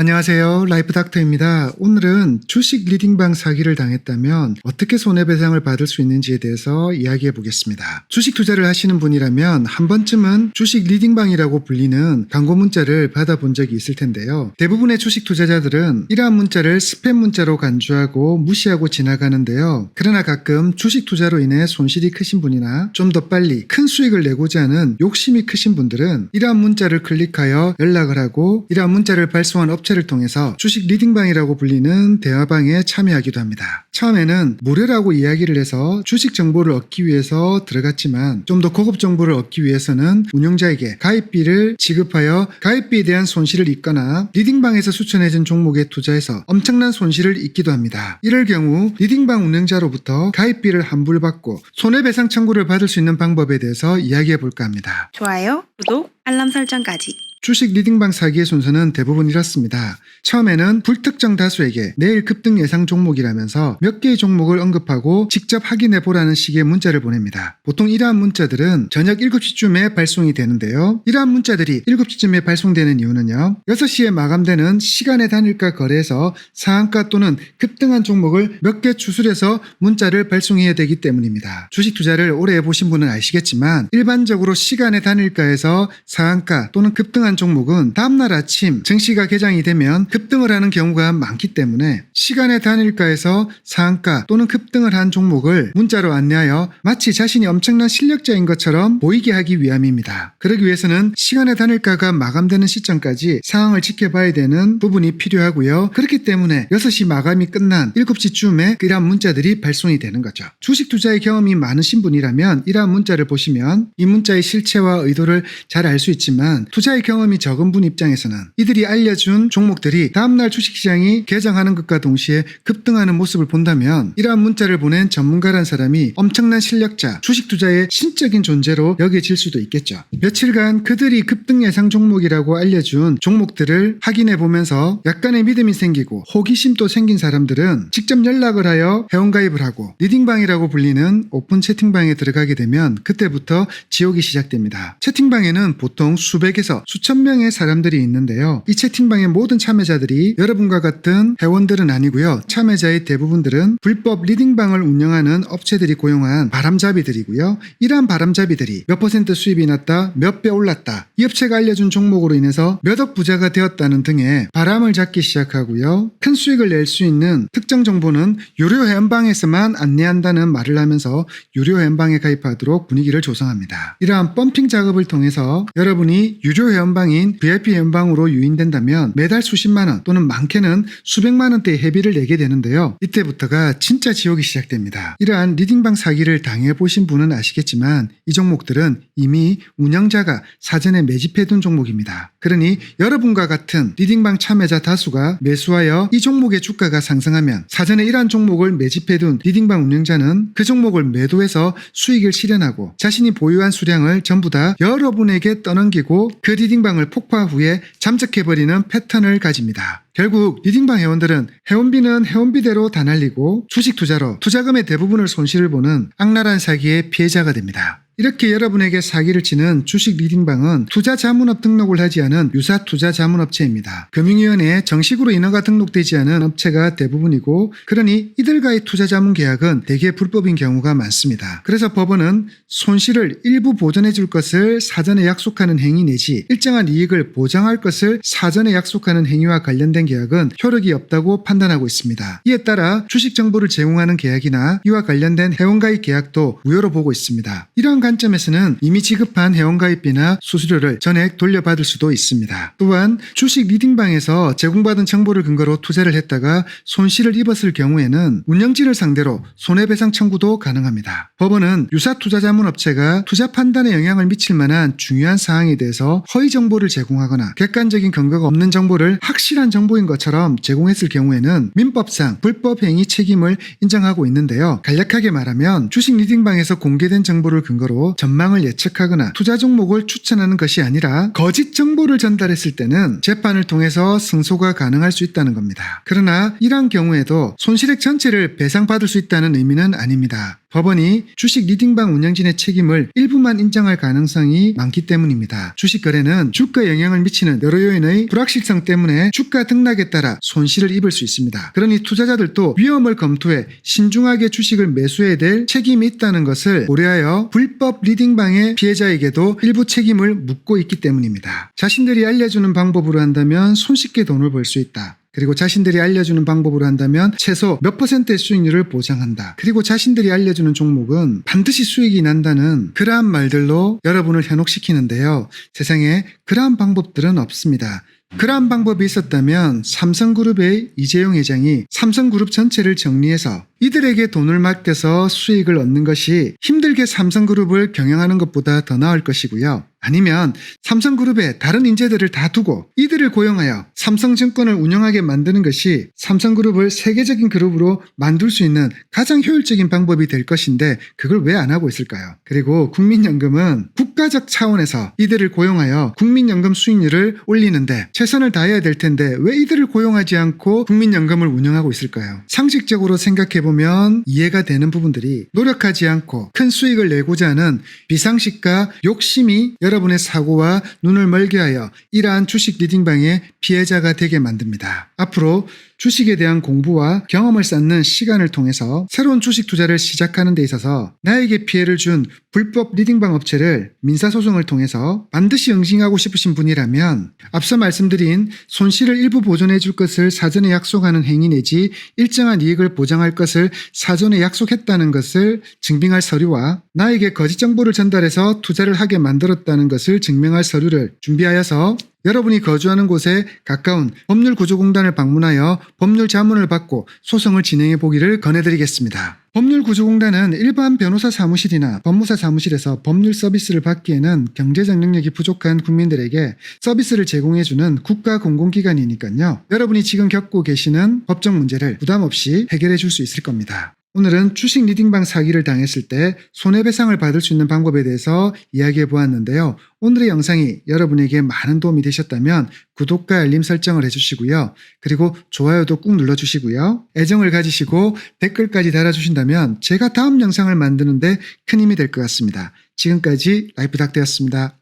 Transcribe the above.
안녕하세요. 라이프 닥터입니다. 오늘은 주식 리딩방 사기를 당했다면 어떻게 손해배상을 받을 수 있는지에 대해서 이야기해 보겠습니다. 주식 투자를 하시는 분이라면 한 번쯤은 주식 리딩방이라고 불리는 광고 문자를 받아본 적이 있을 텐데요. 대부분의 주식 투자자들은 이러한 문자를 스팸 문자로 간주하고 무시하고 지나가는데요. 그러나 가끔 주식 투자로 인해 손실이 크신 분이나 좀 더 빨리 큰 수익을 내고자 하는 욕심이 크신 분들은 이러한 문자를 클릭하여 연락을 하고 이러한 문자를 발송한 업체를 통해서 주식 리딩방이라고 불리는 대화방에 참여하기도 합니다. 처음에는 무료라고 이야기를 해서 주식 정보를 얻기 위해서 들어갔지만 좀 더 고급 정보를 얻기 위해서는 운영자에게 가입비를 지급하여 가입비에 대한 손실을 입거나 리딩방에서 추천해준 종목에 투자해서 엄청난 손실을 입기도 합니다. 이럴 경우 리딩방 운영자로부터 가입비를 환불받고 손해배상 청구를 받을 수 있는 방법에 대해서 이야기해 볼까 합니다. 좋아요, 구독, 알람 설정까지. 주식 리딩방 사기의 순서는 대부분 이렇습니다. 처음에는 불특정 다수에게 내일 급등 예상 종목이라면서 몇 개의 종목을 언급하고 직접 확인해 보라는 식의 문자를 보냅니다. 보통 이러한 문자들은 저녁 7시쯤에 발송이 되는데요. 이러한 문자들이 7시쯤에 발송되는 이유는요. 6시에 마감되는 시간의 단일가 거래에서 상한가 또는 급등한 종목을 몇 개 추출해서 문자를 발송해야 되기 때문입니다. 주식 투자를 오래 해보신 분은 아시겠지만 일반적으로 시간의 단일가에서 상한가 또는 급등한 종목은 다음날 아침 증시가 개장이 되면 급등을 하는 경우가 많기 때문에 시간의 단일가에서 상한가 또는 급등을 한 종목을 문자로 안내하여 마치 자신이 엄청난 실력자인 것처럼 보이게 하기 위함입니다. 그러기 위해서는 시간의 단일가가 마감되는 시점까지 상황을 지켜봐야 되는 부분이 필요하고요. 그렇기 때문에 6시 마감이 끝난 7시쯤에 이러한 문자들이 발송이 되는 거죠. 주식 투자의 경험이 많으신 분이라면 이러한 문자를 보시면 이 문자의 실체와 의도를 잘 알 수 있지만 투자의 경험이 적은 분 입장에서는 이들이 알려준 종목들이 다음날 주식시장이 개장하는 것과 동시에 급등하는 모습을 본다면 이러한 문자를 보낸 전문가란 사람이 엄청난 실력자, 주식 투자의 신적인 존재로 여겨질 수도 있겠죠. 며칠간 그들이 급등 예상 종목이라고 알려준 종목들을 확인해 보면서 약간의 믿음이 생기고 호기심도 생긴 사람들은 직접 연락을 하여 회원가입을 하고 리딩방이라고 불리는 오픈 채팅방에 들어가게 되면 그때부터 지옥이 시작됩니다. 채팅방에는 보통 수백에서 수천 명의 사람들이 있는데요. 이 채팅방의 모든 참여자들이 여러분과 같은 회원들은 아니고요. 참여자의 대부분들은 불법 리딩방을 운영하는 업체들이 고용한 바람잡이들이고요. 이러한 바람잡이들이 몇 % 수입이 났다, 몇 배 올랐다, 이 업체가 알려준 종목으로 인해서 몇 억 부자가 되었다는 등의 바람을 잡기 시작하고요. 큰 수익을 낼 수 있는 특정 정보는 유료 회원방에서만 안내한다는 말을 하면서 유료 회원방에 가입하도록 분위기를 조성합니다. 이러한 펌핑 작업을 통해서 여러분이 유료 회원방인 VIP 회원방으로 유인된다면 매달 수십만원 또는 많게는 수백만원대의 회비를 내게 되는데요. 이때부터가 진짜 지옥이 시작됩니다. 이러한 리딩방 사기를 당해보신 분은 아시겠지만 이 종목들은 이미 운영자가 사전에 매집해둔 종목입니다. 그러니 여러분과 같은 리딩방 참여자 다수가 매수하여 이 종목의 주가가 상승하면 사전에 이러한 종목을 매집해둔 리딩방 운영자는 그 종목을 매도해서 수익을 실현하고 자신이 보유한 수량을 전부 다 여러분에게 떠넘기고 그 리딩방을 폭파 후에 잠적해버리는 패턴을 가집니다. 결국 리딩방 회원들은 회원비는 회원비대로 다 날리고 주식 투자로 투자금의 대부분을 손실을 보는 악랄한 사기의 피해자가 됩니다. 이렇게 여러분에게 사기를 치는 주식 리딩방은 투자자문업 등록을 하지 않은 유사 투자자문업체입니다. 금융위원회에 정식으로 인허가 등록되지 않은 업체가 대부분이고 그러니 이들과의 투자자문 계약은 대개 불법인 경우가 많습니다. 그래서 법원은 손실을 일부 보전해 줄 것을 사전에 약속하는 행위 내지 일정한 이익을 보장할 것을 사전에 약속하는 행위와 관련된 계약은 효력이 없다고 판단하고 있습니다. 이에 따라 주식 정보를 제공하는 계약이나 이와 관련된 회원가입 계약도 무효로 보고 있습니다. 이러한 관점에서는 이미 지급한 회원가입비나 수수료를 전액 돌려받을 수도 있습니다. 또한 주식 리딩방에서 제공받은 정보를 근거로 투자를 했다가 손실을 입었을 경우에는 운영진을 상대로 손해배상 청구도 가능합니다. 법원은 유사 투자자문업체가 투자 판단에 영향을 미칠 만한 중요한 사항에 대해서 허위 정보를 제공하거나 객관적인 근거가 없는 정보를 확실한 정보인 것처럼 제공했을 경우에는 민법상 불법 행위 책임을 인정하고 있는데요. 간략하게 말하면 주식 리딩방에서 공개된 정보를 근거로 전망을 예측하거나 투자 종목을 추천하는 것이 아니라 거짓 정보를 전달했을 때는 재판을 통해서 승소가 가능할 수 있다는 겁니다. 그러나 이러한 경우에도 손실액 전체를 배상받을 수 있다는 의미는 아닙니다. 법원이 주식 리딩방 운영진의 책임을 일부만 인정할 가능성이 많기 때문입니다. 주식 거래는 주가에 영향을 미치는 여러 요인의 불확실성 때문에 주가 등락에 따라 손실을 입을 수 있습니다. 그러니 투자자들도 위험을 검토해 신중하게 주식을 매수해야 될 책임이 있다는 것을 고려하여 불법 리딩방의 피해자에게도 일부 책임을 묻고 있기 때문입니다. 자신들이 알려주는 방법으로 한다면 손쉽게 돈을 벌 수 있다. 그리고 자신들이 알려주는 방법으로 한다면 최소 몇 %의 수익률을 보장한다. 그리고 자신들이 알려주는 종목은 반드시 수익이 난다는 그러한 말들로 여러분을 현혹시키는데요. 세상에 그러한 방법들은 없습니다. 그러한 방법이 있었다면 삼성그룹의 이재용 회장이 삼성그룹 전체를 정리해서 이들에게 돈을 맡겨서 수익을 얻는 것이 힘들게 삼성그룹을 경영하는 것보다 더 나을 것이고요. 아니면 삼성그룹에 다른 인재들을 다 두고 이들을 고용하여 삼성증권을 운영하게 만드는 것이 삼성그룹을 세계적인 그룹으로 만들 수 있는 가장 효율적인 방법이 될 것인데 그걸 왜 안 하고 있을까요? 그리고 국민연금은 국가적 차원에서 이들을 고용하여 국민연금 수익률을 올리는데 최선을 다해야 될 텐데 왜 이들을 고용하지 않고 국민연금을 운영하고 있을까요? 상식적으로 생각해보면 이해가 되는 부분들이 노력하지 않고 큰 수익을 내고자 하는 비상식과 욕심이 여러분의 사고와 눈을 멀게 하여 이러한 주식 리딩방의 피해자가 되게 만듭니다. 앞으로 주식에 대한 공부와 경험을 쌓는 시간을 통해서 새로운 주식 투자를 시작하는 데 있어서 나에게 피해를 준 불법 리딩방 업체를 민사소송을 통해서 반드시 응징하고 싶으신 분이라면 앞서 말씀드린 손실을 일부 보존해 줄 것을 사전에 약속하는 행위 내지 일정한 이익을 보장할 것을 사전에 약속했다는 것을 증빙할 서류와 나에게 거짓 정보를 전달해서 투자를 하게 만들었다는 것을 증명할 서류를 준비하여서 여러분이 거주하는 곳에 가까운 법률구조공단을 방문하여 법률 자문을 받고 소송을 진행해 보기를 권해드리겠습니다. 법률구조공단은 일반 변호사 사무실이나 법무사 사무실에서 법률 서비스를 받기에는 경제적 능력이 부족한 국민들에게 서비스를 제공해주는 국가 공공기관이니까요. 여러분이 지금 겪고 계시는 법적 문제를 부담 없이 해결해 줄 수 있을 겁니다. 오늘은 주식 리딩방 사기를 당했을 때 손해배상을 받을 수 있는 방법에 대해서 이야기해 보았는데요. 오늘의 영상이 여러분에게 많은 도움이 되셨다면 구독과 알림 설정을 해주시고요. 그리고 좋아요도 꾹 눌러주시고요. 애정을 가지시고 댓글까지 달아주신다면 제가 다음 영상을 만드는데 큰 힘이 될 것 같습니다. 지금까지 라이프닥터였습니다.